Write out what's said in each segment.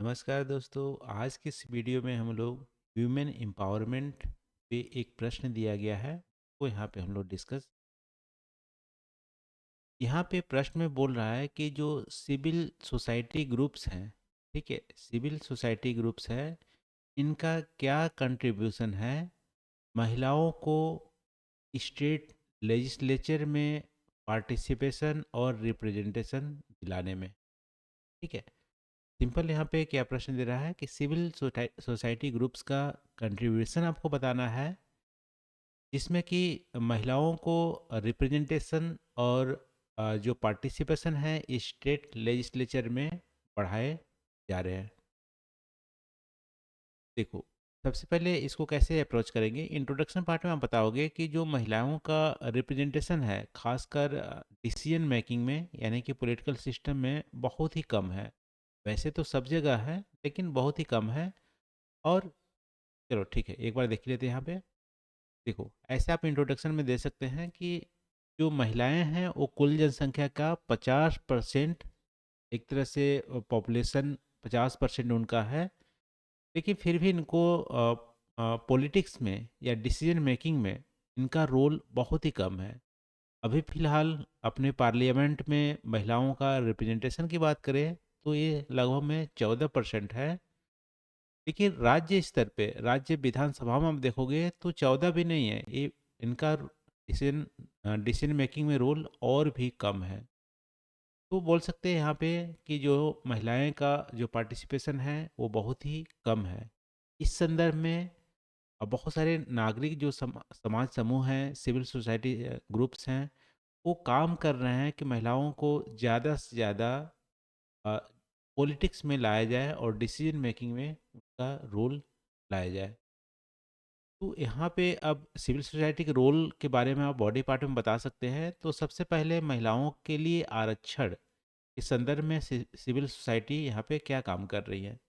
नमस्कार दोस्तों। आज की इस वीडियो में हम लोग ह्यूमन एम्पावरमेंट पे एक प्रश्न दिया गया है, वो यहाँ पे हम लोग डिस्कस। यहाँ पे प्रश्न में बोल रहा है कि जो सिविल सोसाइटी ग्रुप्स हैं, ठीक है, सिविल सोसाइटी ग्रुप्स है, इनका क्या कंट्रीब्यूशन है महिलाओं को स्टेट लेजिस्लेचर में पार्टिसिपेशन और रिप्रेजेंटेशन दिलाने में। ठीक है, सिंपल यहाँ पे क्या प्रश्न दे रहा है कि सिविल सोसाइटी ग्रुप्स का कंट्रीब्यूशन आपको बताना है, जिसमें कि महिलाओं को रिप्रेजेंटेशन और जो पार्टिसिपेशन है स्टेट लेजिस्लेचर में बढ़ाए जा रहे हैं। देखो, सबसे पहले इसको कैसे अप्रोच करेंगे, इंट्रोडक्शन पार्ट में आप बताओगे कि जो महिलाओं का रिप्रेजेंटेशन है खासकर डिसीजन मेकिंग में, यानी कि पॉलिटिकल सिस्टम में बहुत ही कम है। वैसे तो सब जगह है, लेकिन बहुत ही कम है। और चलो ठीक है, एक बार देख लेते हैं यहाँ पे। देखो, ऐसे आप इंट्रोडक्शन में दे सकते हैं कि जो महिलाएं हैं वो कुल जनसंख्या का 50%, एक तरह से पॉपुलेशन 50% उनका है। लेकिन फिर भी इनको पॉलिटिक्स में या डिसीजन मेकिंग में इनका रोल बहुत ही कम है। अभी फिलहाल अपने पार्लियामेंट में महिलाओं का रिप्रेजेंटेशन की बात करें तो ये लगभग में 14% है। लेकिन राज्य स्तर पे, राज्य विधानसभा में आप देखोगे तो 14 भी नहीं है ये। इनका डिसीजन डिसीजन मेकिंग में रोल और भी कम है। तो बोल सकते हैं यहाँ पे कि जो महिलाएं का जो पार्टिसिपेशन है वो बहुत ही कम है। इस संदर्भ में बहुत सारे नागरिक जो समाज समूह हैं, सिविल सोसाइटी ग्रुप्स हैं, वो काम कर रहे हैं कि महिलाओं को ज़्यादा से ज़्यादा पॉलिटिक्स में लाया जाए और डिसीजन मेकिंग में उनका रोल लाया जाए। तो यहाँ पे अब सिविल सोसाइटी के रोल के बारे में आप बॉडी पार्ट में बता सकते हैं। तो सबसे पहले महिलाओं के लिए आरक्षण के संदर्भ में सिविल सोसाइटी यहाँ पे क्या काम कर रही है।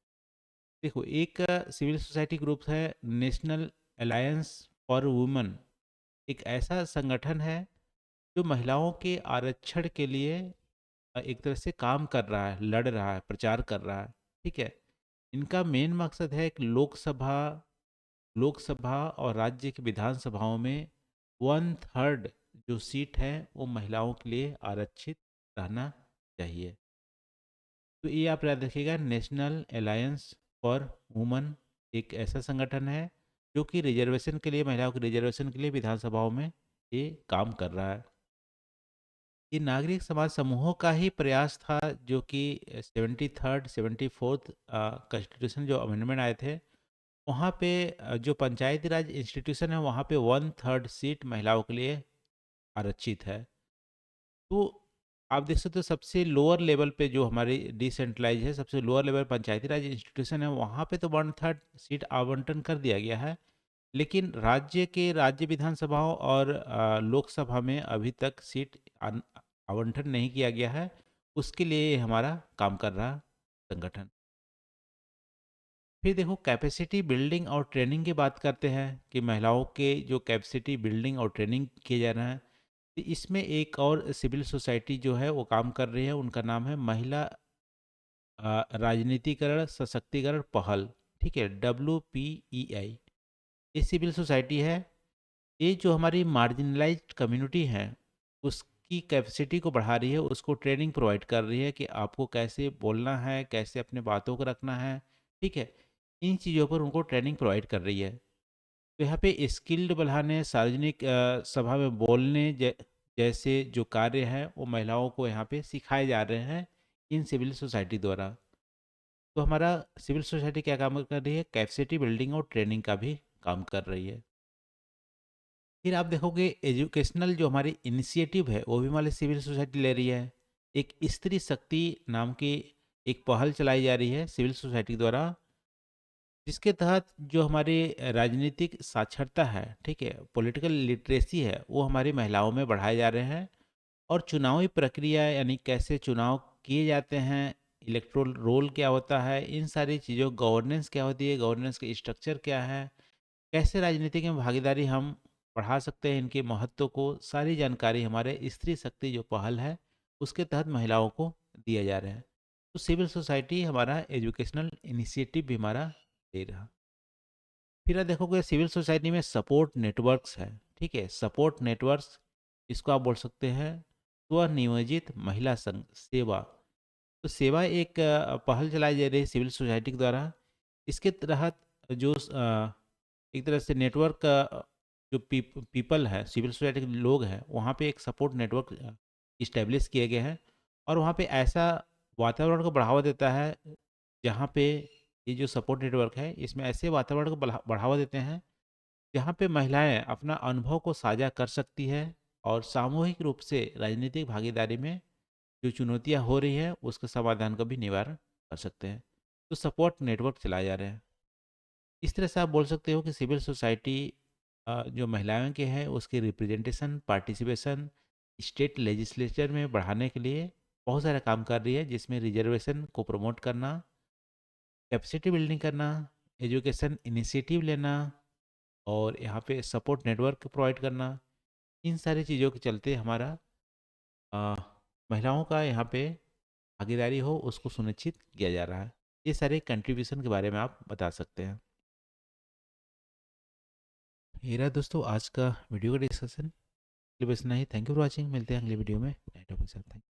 देखो, एक सिविल सोसाइटी ग्रुप है नेशनल अलायंस फॉर वुमेन। एक ऐसा संगठन है जो महिलाओं के आरक्षण के लिए एक तरह से काम कर रहा है, लड़ रहा है, प्रचार कर रहा है। ठीक है, इनका मेन मकसद है कि लोकसभा और राज्य की विधानसभाओं में 1/3 जो सीट है वो महिलाओं के लिए आरक्षित रहना चाहिए। तो ये आप याद रखिएगा, नेशनल अलायंस फॉर वुमेन एक ऐसा संगठन है जो कि रिजर्वेशन के लिए, महिलाओं के रिजर्वेशन के लिए विधानसभाओं में ये काम कर रहा है। ये नागरिक समाज समूहों का ही प्रयास था, जो कि 74th कॉन्स्टिट्यूशन जो अमेंडमेंट आए थे, वहाँ पे जो पंचायती राज इंस्टीट्यूशन है वहाँ पे 1/3 सीट महिलाओं के लिए आरक्षित है। तो आप देख सकते हो सबसे लोअर लेवल पे जो हमारी डिसेंट्रलाइज है, सबसे लोअर लेवल पंचायती राज इंस्टीट्यूशन है, वहाँ पे तो 1/3 सीट आवंटन कर दिया गया है। लेकिन राज्य विधानसभाओं और लोकसभा में अभी तक सीट आवंटन नहीं किया गया है। उसके लिए ये हमारा काम कर रहा संगठन। फिर देखो, कैपेसिटी बिल्डिंग और ट्रेनिंग की बात करते हैं कि महिलाओं के जो कैपेसिटी बिल्डिंग और ट्रेनिंग किए जा रहे हैं, तो इसमें एक और सिविल सोसाइटी जो है वो काम कर रही है। उनका नाम है महिला राजनीतिकरण सशक्तिकरण पहल। ठीक है, WPEI। ये सिविल सोसाइटी है, ये जो हमारी मार्जिनलाइज्ड कम्युनिटी है उसकी कैपेसिटी को बढ़ा रही है, उसको ट्रेनिंग प्रोवाइड कर रही है कि आपको कैसे बोलना है, कैसे अपने बातों को रखना है। ठीक है, इन चीज़ों पर उनको ट्रेनिंग प्रोवाइड कर रही है। तो यहाँ पे स्किल्ड बढ़ाने, सार्वजनिक सभा में बोलने जैसे जो कार्य हैं वो महिलाओं को यहाँ पे सिखाए जा रहे हैं इन सिविल सोसाइटी द्वारा। तो हमारा सिविल सोसाइटी क्या काम कर रही है, कैपेसिटी बिल्डिंग और ट्रेनिंग का भी काम कर रही है। फिर आप देखोगे एजुकेशनल जो हमारी इनिशिएटिव है वो भी हमारी सिविल सोसाइटी ले रही है। एक स्त्री शक्ति नाम की एक पहल चलाई जा रही है सिविल सोसाइटी द्वारा, जिसके तहत जो हमारी राजनीतिक साक्षरता है, ठीक है, पॉलिटिकल लिटरेसी है, वो हमारी महिलाओं में बढ़ाए जा रहे हैं। और चुनावी प्रक्रिया, यानी कैसे चुनाव किए जाते हैं, इलेक्टोरल रोल क्या होता है, इन सारी चीज़ों, गवर्नेंस क्या होती है, गवर्नेंस के स्ट्रक्चर क्या है, कैसे राजनीति में भागीदारी हम बढ़ा सकते हैं, इनके महत्व को, सारी जानकारी हमारे स्त्री शक्ति जो पहल है उसके तहत महिलाओं को दिया जा रहा है। तो सिविल सोसाइटी हमारा एजुकेशनल इनिशिएटिव भी हमारा दे रहा। फिर आप देखोगे सिविल सोसाइटी में सपोर्ट नेटवर्क्स है, ठीक है। सपोर्ट नेटवर्क्स, इसको आप बोल सकते हैं स्वनियोजित महिला संघ सेवा। तो सेवा एक पहल चलाई जा रही है सिविल सोसाइटी के द्वारा। इसके तहत जो एक तरह से नेटवर्क का जो पीपल है, सिविल सोसाइटी के लोग हैं, वहाँ पे एक सपोर्ट नेटवर्क इस्टेब्लिश किए गए हैं। और वहाँ पे ऐसा वातावरण को बढ़ावा देता है जहाँ पे ये जो सपोर्ट नेटवर्क है, इसमें ऐसे वातावरण को बढ़ावा देते हैं जहाँ पे महिलाएं अपना अनुभव को साझा कर सकती है और सामूहिक रूप से राजनीतिक भागीदारी में जो चुनौतियाँ हो रही है उसके समाधान का भी निवारण कर सकते हैं। तो सपोर्ट नेटवर्क चलाए जा रहे हैं। इस तरह से आप बोल सकते हो कि सिविल सोसाइटी जो महिलाओं के हैं उसके रिप्रेजेंटेशन पार्टिसिपेशन स्टेट लेजिस्लेचर में बढ़ाने के लिए बहुत सारा काम कर रही है, जिसमें रिजर्वेशन को प्रमोट करना, कैपेसिटी बिल्डिंग करना, एजुकेशन इनिशिएटिव लेना और यहाँ पे सपोर्ट नेटवर्क प्रोवाइड करना। इन सारी चीज़ों के चलते हमारा अ, महिलाओं का यहाँ पे भागीदारी हो उसको सुनिश्चित किया जा रहा है। ये सारे कंट्रीब्यूशन के बारे में आप बता सकते हैं। ये रहा दोस्तों आज का वीडियो का डिस्कशन। बस इतना ही। Thank you for watching. मिलते हैं अगले वीडियो में नए टॉपिक के साथ।